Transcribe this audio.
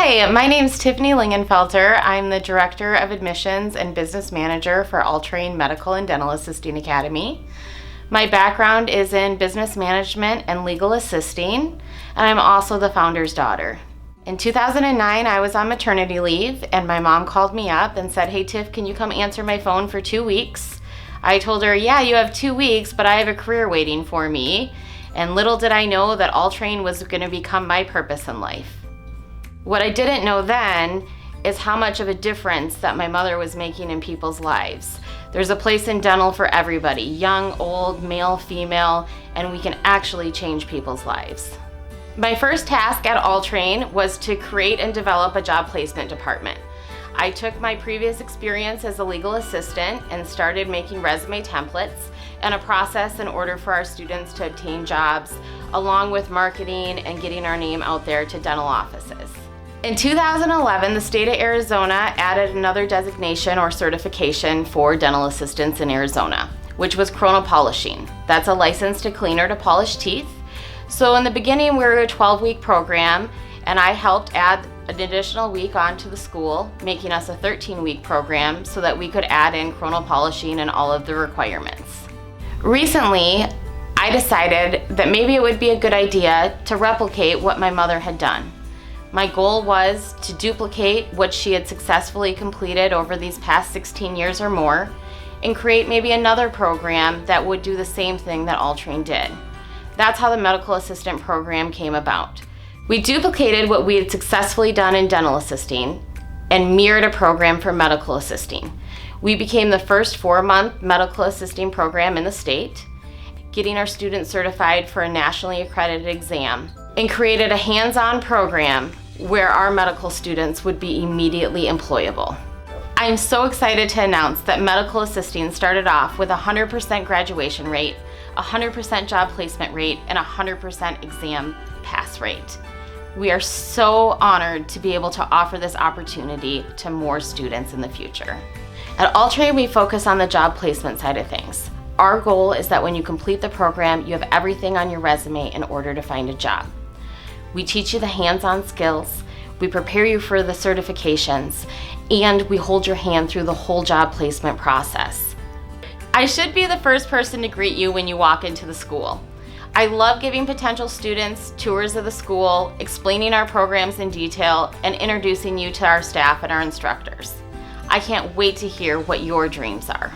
Hi, my name's Tiffany Lingenfelter. I'm the Director of Admissions and Business Manager for Altrain Medical and Dental Assisting Academy. My background is in business management and legal assisting, and I'm also the founder's daughter. In 2009, I was on maternity leave, and my mom called me up and said, "Hey Tiff, can you come answer my phone for 2 weeks?" I told her, "Yeah, you have 2 weeks, but I have a career waiting for me." And little did I know that Altrain was going to become my purpose in life. What I didn't know then is how much of a difference that my mother was making in people's lives. There's a place in dental for everybody, young, old, male, female, and we can actually change people's lives. My first task at Altrain was to create and develop a job placement department. I took my previous experience as a legal assistant and started making resume templates and a process in order for our students to obtain jobs, along with marketing and getting our name out there to dental offices. In 2011, the state of Arizona added another designation or certification for dental assistants in Arizona, which was chronopolishing. That's a licensed cleaner to polish teeth. So in the beginning, we were a 12-week program, and I helped add an additional week onto the school, making us a 13-week program so that we could add in chronopolishing and all of the requirements. Recently, I decided that maybe it would be a good idea to replicate what my mother had done. My goal was to duplicate what she had successfully completed over these past 16 years or more and create maybe another program that would do the same thing that Altrain did. That's how the medical assistant program came about. We duplicated what we had successfully done in dental assisting and mirrored a program for medical assisting. We became the first 4-month medical assisting program in the state, getting our students certified for a nationally accredited exam, and created a hands-on program where our medical students would be immediately employable. I'm so excited to announce that medical assisting started off with a 100% graduation rate, a 100% job placement rate, and a 100% exam pass rate. We are so honored to be able to offer this opportunity to more students in the future. At Altrain, we focus on the job placement side of things. Our goal is that when you complete the program, you have everything on your resume in order to find a job. We teach you the hands-on skills, we prepare you for the certifications, and we hold your hand through the whole job placement process. I should be the first person to greet you when you walk into the school. I love giving potential students tours of the school, explaining our programs in detail, and introducing you to our staff and our instructors. I can't wait to hear what your dreams are.